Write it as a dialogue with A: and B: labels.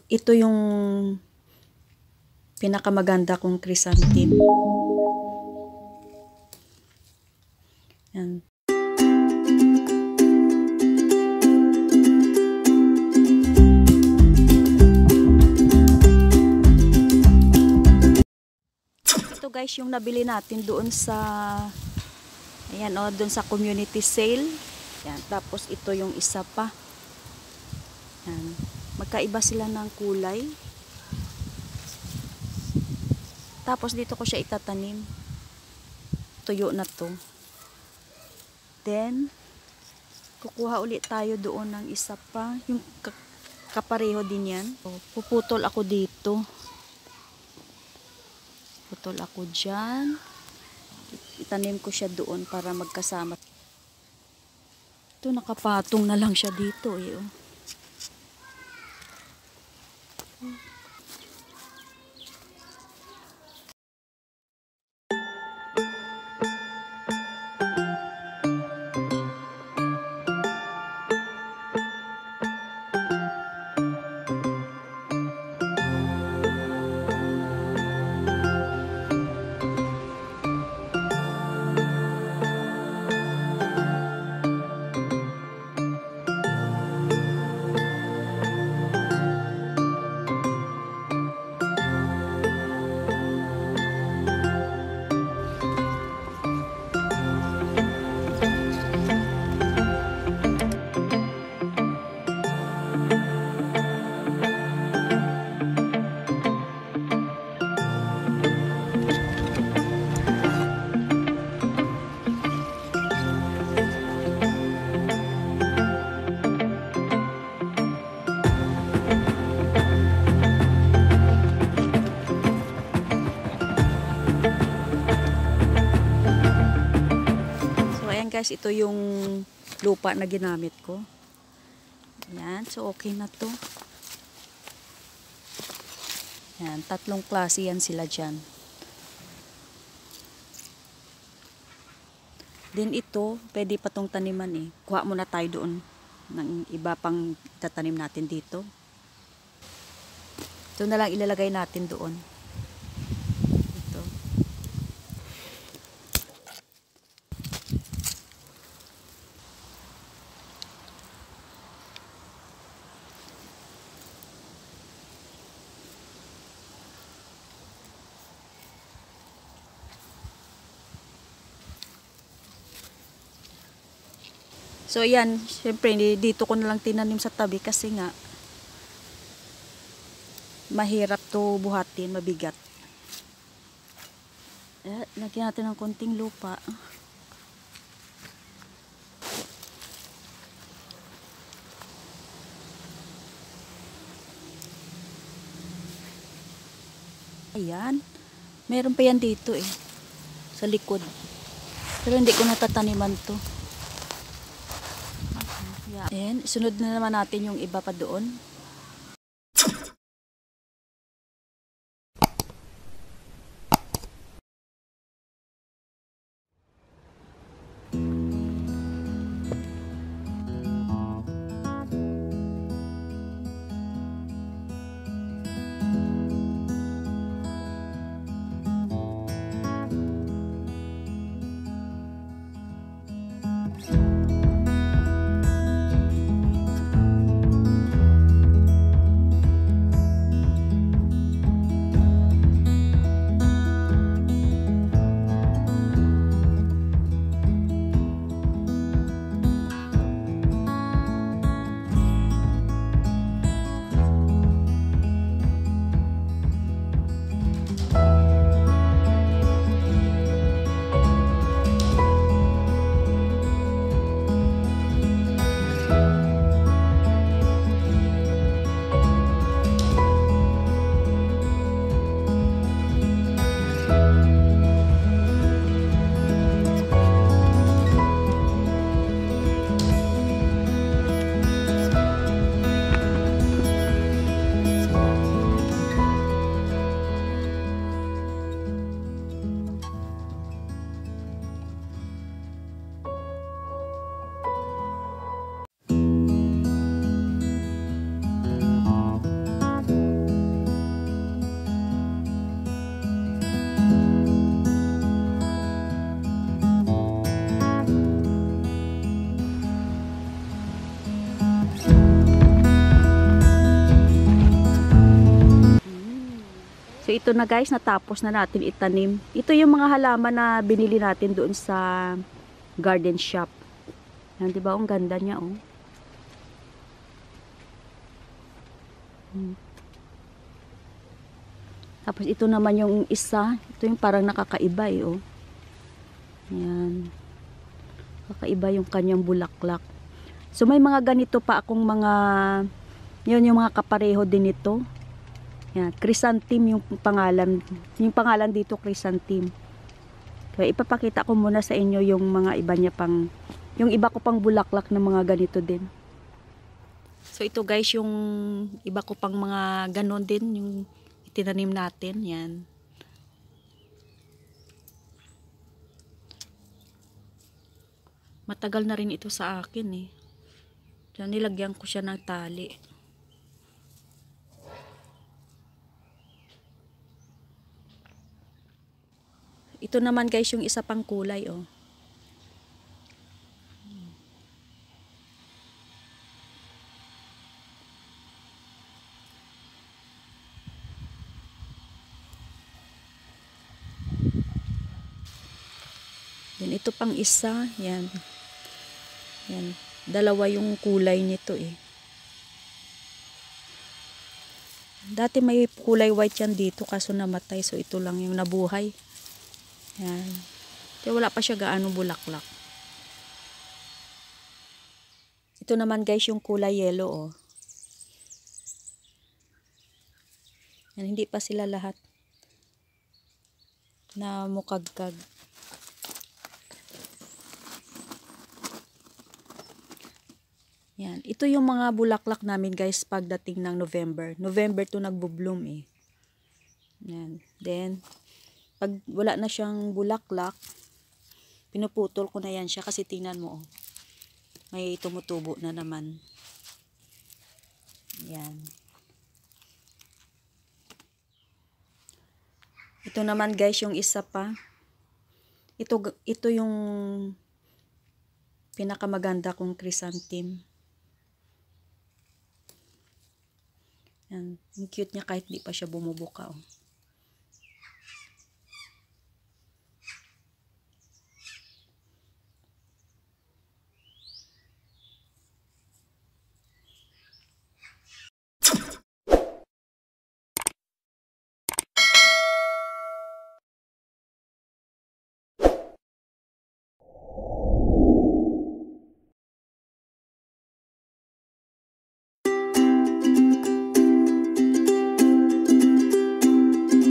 A: Ito yung pinakamaganda kong chrysanthemum. Yan. Ito guys yung nabili natin doon sa ayan o, doon sa community sale. Yan. Tapos ito yung isa pa. Yan. Magkaiba sila ng kulay. Tapos dito ko siya itatanim. Tuyo na to. Then, kukuha ulit tayo doon ng isa pa. Yung kapareho din yan. So, puputol ako dito. Putol ako dyan. Itanim ko siya doon para magkasama. Ito, nakapatong na lang siya dito. Eh, oh. Guys, ito yung lupa na ginamit ko. Ayan, so okay na to. Ayan, 3 klase yan sila dyan. Then ito, pwede pa tong taniman eh. Kuha muna tayo doon ng iba pang tatanim natin dito. Ito na lang ilalagay natin doon. So ayan, syempre dito ko na lang tinanim sa tabi kasi nga mahirap to buhatin, mabigat. Lagyan natin ng konting lupa. Ayan, meron pa yan dito eh, sa likod. Pero hindi ko natataniman to. Ayan, sunod na naman natin yung iba pa doon. So ito na guys, natapos na natin itanim. Ito yung mga halaman na binili natin doon sa garden shop. Yan, di ba? Ang ganda niya, oh. Tapos ito naman yung isa. Ito yung parang nakakaiba, eh, oh. Yan. Kakaiba yung kanyang bulaklak. So may mga ganito pa akong mga, yun yung mga kapareho din ito. Yan, chrysanthemum yung pangalan. Yung pangalan dito, chrysanthemum. Kaya ipapakita ko muna sa inyo yung mga iba niya pang, yung iba ko pang bulaklak na mga ganito din. So ito guys, yung iba ko pang mga ganon din, yung itinanim natin. Yan. Matagal na rin ito sa akin eh. So, nilagyan ko siya ng tali. Ito naman guys yung isa pang kulay, oh. Yan, ito pang isa, yan. Yan, dalawa yung kulay nito eh. Dati may kulay white yan dito kaso namatay, so ito lang yung nabuhay. Yan. Kaya wala pa siya gaano bulaklak. Ito naman guys yung kulay yellow, oh. Yan, hindi pa sila lahat na mukagkag. Yan. Ito yung mga bulaklak namin guys pagdating ng November. November to nagbo-bloom eh. Yan. Then, pag wala na siyang bulaklak, pinuputol ko na yan siya kasi tingnan mo, oh. May tumutubo na naman. Yan. Ito naman guys yung isa pa. Ito yung pinakamaganda kong chrysanthemum. Yan. Ang cute niya kahit di pa siya bumubuka, oh.